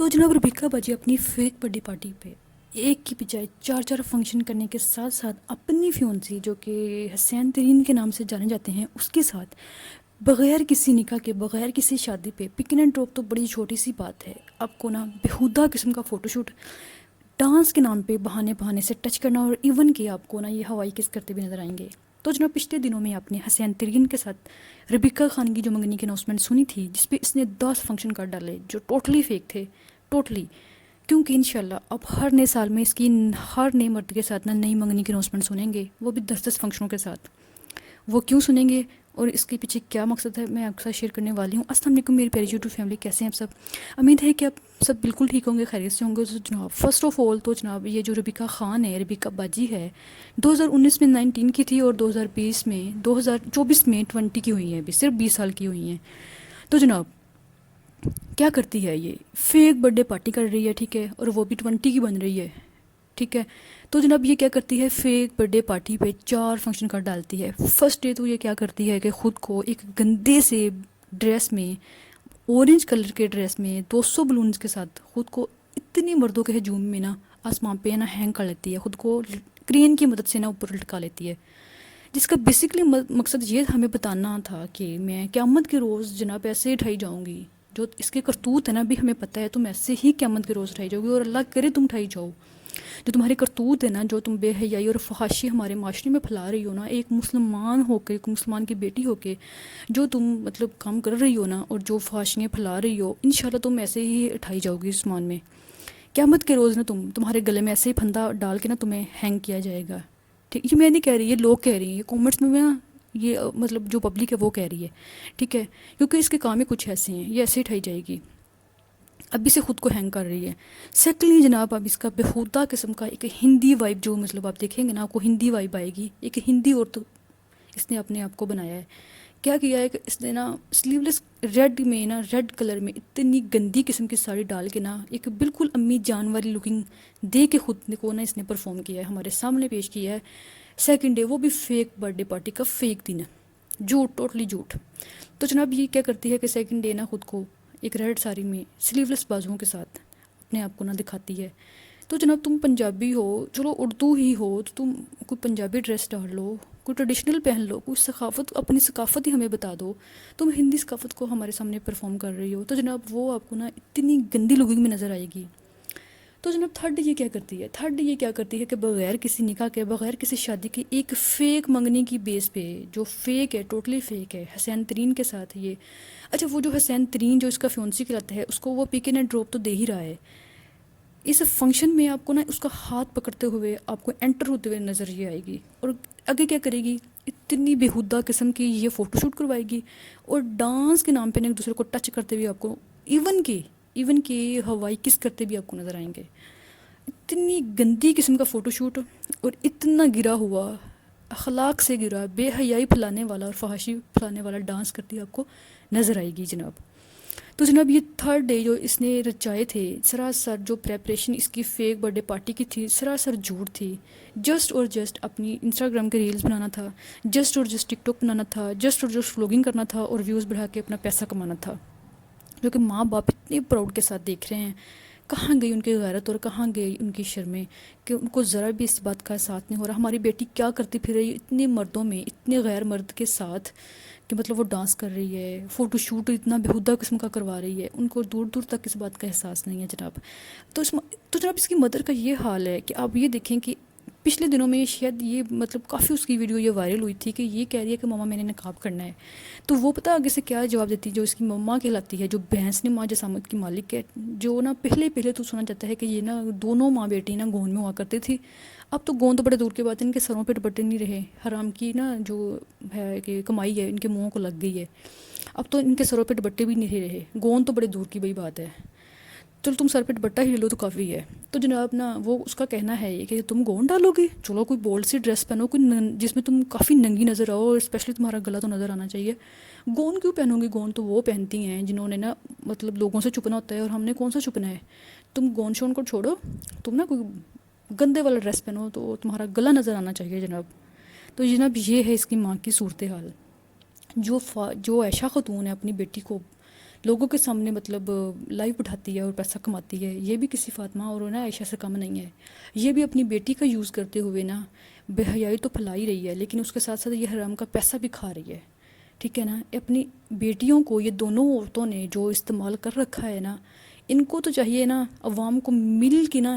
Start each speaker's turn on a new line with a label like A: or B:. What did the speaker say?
A: تو جناب ربیکہ باجی اپنی فیک برتھ ڈے پارٹی پہ ایک کی بجائے چار چار فنکشن کرنے کے ساتھ ساتھ اپنی فیونسی جو کہ حسین ترین کے نام سے جانے جاتے ہیں اس کے ساتھ بغیر کسی نکاح کے بغیر کسی شادی پہ پک اینڈ ڈراپ تو بڑی چھوٹی سی بات ہے، آپ کو نا بےہودہ قسم کا فوٹو شوٹ ڈانس کے نام پہ بہانے بہانے سے ٹچ کرنا، اور ایون کہ آپ کو نا یہ ہوائی کس کرتے بھی نظر آئیں گے۔ تو جناب پچھلے دنوں میں آپ نے حسین ترین کے ساتھ ربیکہ خان کی جو منگنی کی اناؤنسمنٹ سنی تھی، جس پہ اس نے 10 فنکشن کر ڈالے جو ٹوٹلی فیک تھے، ٹوٹلی، کیونکہ انشاءاللہ اب ہر نئے سال میں اس کی ہر نئے مرد کے ساتھ نا نئی منگنی کی اناؤنسمنٹ سنیں گے، وہ بھی 10 فنکشنوں کے ساتھ۔ وہ کیوں سنیں گے اور اس کے پیچھے کیا مقصد ہے، میں آپ کے ساتھ شیئر کرنے والی ہوں۔ السلام علیکم میری پیاری یوٹیوب فیملی، کیسے ہیں آپ سب؟ امید ہے کہ آپ سب بالکل ٹھیک ہوں گے، خیریت سے ہوں گے۔ تو جناب فرسٹ آف آل تو جناب یہ جو ربیکہ خان ہے، ربیکہ باجی ہے، 2019 میں 19 کی تھی اور 2024 میں 20 کی ہوئی ہیں، ابھی صرف 20 سال کی ہوئی ہیں۔ تو جناب کیا کرتی ہے، یہ فیک برتھ ڈے پارٹی کر رہی ہے، ٹھیک ہے، اور وہ بھی 20 کی بن رہی ہے، ٹھیک ہے۔ تو جناب یہ کیا کرتی ہے، فیک برتھ ڈے پارٹی پہ 4 فنکشن کر ڈالتی ہے۔ فرسٹ ڈے تو یہ کیا کرتی ہے کہ خود کو ایک گندے سے ڈریس میں، اورنج کلر کے ڈریس میں 200 بلونز کے ساتھ خود کو اتنی مردوں کے ہجوم میں نا آسمان پہ نا ہینگ کر لیتی ہے، خود کو کرین کی مدد سے نا اوپر لٹکا لیتی ہے، جس کا بیسکلی مقصد یہ ہمیں بتانا تھا کہ میں قیامت کے روز جناب ایسے ہی اٹھائی جاؤں گی، جو اس کے کرتوت ہے نا بھی ہمیں پتہ ہے، تم ایسے ہی قیامت کے روز اٹھائی جاؤ گی، اور اللہ کرے تم اٹھائی جاؤ۔ جو تمہارے کرتوت ہے نا، جو تم بے حیائی اور فحاشی ہمارے معاشرے میں پھیلا رہی ہو نا، ایک مسلمان ہو کے، ایک مسلمان کی بیٹی ہو کے جو تم مطلب کام کر رہی ہو نا، اور جو فحاشیاں پھیلا رہی ہو، انشاءاللہ تم ایسے ہی اٹھائی جاؤ گی آسمان میں قیامت کے روز نا، تمہارے گلے میں ایسے ہی پھندا ڈال کے نا تمہیں ہینگ کیا جائے گا، ٹھیک۔ یہ میں نہیں کہہ رہی، یہ لوگ کہہ رہی ہیں، یہ کامنٹس میں نا، یہ مطلب جو پبلک ہے وہ کہہ رہی ہے، ٹھیک ہے، کیونکہ اس کے کام ہی کچھ ایسے ہیں، یہ ایسے ہی اٹھائی جائے گی، ابھی سے خود کو ہینگ کر رہی ہے۔ سیکنڈلی جناب اب اس کا بےہودہ قسم کا ایک ہندی وائب، جو مطلب آپ دیکھیں گے نا آپ کو ہندی وائب آئے گی، ایک ہندی عورت اس نے اپنے آپ کو بنایا ہے۔ کیا کیا ہے کہ اس نے نا سلیو لیس ریڈ میں نا، ریڈ کلر میں اتنی گندی قسم کی ساڑی ڈال کے نا ایک بالکل امی جان والی لکنگ دے کے خود کو نا اس نے پرفارم کیا ہے، ہمارے سامنے پیش کیا ہے۔ سیکنڈ ڈے وہ بھی فیک برتھ ڈے پارٹی کا فیک دن ہے، جھوٹ، ٹوٹلی جھوٹ۔ تو جناب یہ کیا کرتی ہے کہ سیکنڈ ڈے نا خود کو ایک ریڈ ساری میں سلیو لیس بازوؤں کے ساتھ اپنے آپ کو نہ دکھاتی ہے۔ تو جناب تم پنجابی ہو، چلو اردو ہی ہو تو تم کوئی پنجابی ڈریس ڈال لو، کوئی ٹریڈیشنل پہن لو، کوئی ثقافت، اپنی ثقافت ہی ہمیں بتا دو، تم ہندی ثقافت کو ہمارے سامنے پرفارم کر رہی ہو، تو جناب وہ آپ کو نا اتنی گندی لکنگ میں نظر آئے گی۔ تو جناب تھرڈ یہ کیا کرتی ہے، تھرڈ یہ کیا کرتی ہے کہ بغیر کسی نکاح کے، بغیر کسی شادی کے، ایک فیک منگنی کی بیس پہ، جو فیک ہے، ٹوٹلی فیک ہے، حسین ترین کے ساتھ یہ، اچھا وہ جو حسین ترین جو اس کا فیونسی کہلاتا ہے، اس کو وہ پک اینڈ ڈراپ تو دے ہی رہا ہے، اس فنکشن میں آپ کو نا اس کا ہاتھ پکڑتے ہوئے آپ کو انٹر ہوتے ہوئے نظر یہ آئے گی، اور آگے کیا کرے گی، اتنی بےہودہ قسم کی یہ فوٹو شوٹ کروائے گی، اور ڈانس کے نام پہ نا ایک دوسرے کو ٹچ کرتے ہوئے آپ کو ایون کہ ہوائی کس کرتے بھی آپ کو نظر آئیں گے۔ اتنی گندی قسم کا فوٹو شوٹ، اور اتنا گرا ہوا، اخلاق سے گرا، بے حیائی پھیلانے والا اور فحاشی پھیلانے والا ڈانس کرتی آپ کو نظر آئے گی جناب۔ تو جناب یہ تھرڈ ڈے جو اس نے رچائے تھے، سراسر جو پریپریشن اس کی فیک برتھ ڈے پارٹی کی تھی، سراسر جھوٹ تھی، جسٹ اور جسٹ اپنی انسٹاگرام کے ریلز بنانا تھا، جسٹ اور جسٹ ٹک ٹاک بنانا تھا، جسٹ اور جسٹ ولاگنگ کرنا تھا، اور ویوز بڑھا کے اپنا پیسہ کمانا تھا، جو کہ ماں باپ اتنے پراؤڈ کے ساتھ دیکھ رہے ہیں۔ کہاں گئی ان کی غیرت اور کہاں گئی ان کی شرمیں، کہ ان کو ذرا بھی اس بات کا احساس نہیں ہو رہا ہماری بیٹی کیا کرتی پھر رہی ہے اتنے مردوں میں، اتنے غیر مرد کے ساتھ، کہ مطلب وہ ڈانس کر رہی ہے، فوٹو شوٹ اتنا بےہودہ قسم کا کروا رہی ہے، ان کو دور دور تک اس بات کا احساس نہیں ہے جناب۔ تو جناب اس کی مدر کا یہ حال ہے کہ آپ یہ دیکھیں کہ پچھلے دنوں میں شاید یہ مطلب کافی اس کی ویڈیو یہ وائرل ہوئی تھی کہ یہ کہہ رہی ہے کہ ماما میں نے نقاب کرنا ہے، تو وہ پتہ آگے سے کیا جواب دیتی ہے، جو اس کی مما کہلاتی ہے، جو بھینس نے ماں جسامت کی مالک ہے، جو نا پہلے تو سنا جاتا ہے کہ یہ نا دونوں ماں بیٹی نا گون میں ہوا کرتی تھی، اب تو گون تو بڑے دور کے بات ہے، ان کے سروں پہ دوپٹے نہیں رہے، حرام کی نا جو ہے کہ کمائی ہے ان کے منہوں کو لگ گئی ہے، اب تو ان کے سروں پہ دوپٹے بھی نہیں رہے، گون تو بڑے دور کی بھئی بات ہے، چلو تم سر پہ دوپٹہ ہی لے لو تو کافی ہے۔ تو جناب نا وہ اس کا کہنا ہے یہ کہ تم گون ڈالو گے، چلو کوئی بولڈ سی ڈریس پہنو، کوئی جس میں تم کافی ننگی نظر آؤ، اور اسپیشلی تمہارا گلا تو نظر آنا چاہیے۔ گون کیوں پہنو گی، گون تو وہ پہنتی ہیں جنہوں نے نا مطلب لوگوں سے چھپنا ہوتا ہے، اور ہم نے کون سا چھپنا ہے، تم گون شون کو چھوڑو، تم نا کوئی گندے والا ڈریس پہنو تو تمہارا گلا نظر آنا چاہیے جناب۔ تو جناب یہ ہے اس کی ماں کی صورتحال، جو عائشہ خاتون ہے اپنی بیٹی کو لوگوں کے سامنے مطلب لائیو اٹھاتی ہے اور پیسہ کماتی ہے. یہ بھی کسی فاطمہ اور نا عائشہ سے کم نہیں ہے. یہ بھی اپنی بیٹی کا یوز کرتے ہوئے نا بے حیائی تو پھیلا ہی رہی ہے، لیکن اس کے ساتھ ساتھ یہ حرام کا پیسہ بھی کھا رہی ہے. ٹھیک ہے نا. اپنی بیٹیوں کو یہ دونوں عورتوں نے جو استعمال کر رکھا ہے نا، ان کو تو چاہیے نا عوام کو مل کے نا